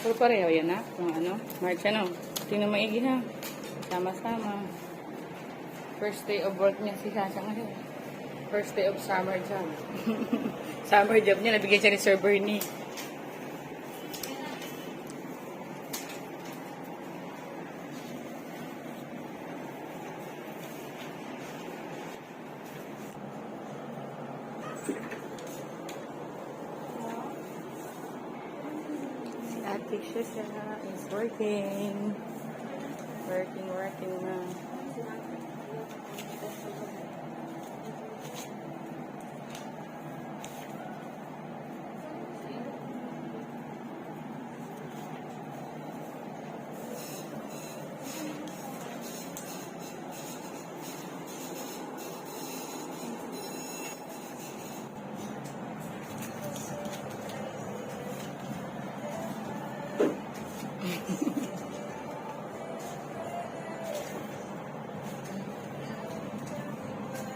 Pero pareho yan ha. Kung ano. March ano. Tingnan maigi ha. Sama-sama. First day of work niya si Sasha ngayon. First day of summer job. Summer job niya. Nabigyan siya ni Sir Bernie. Ate Shusha is working na.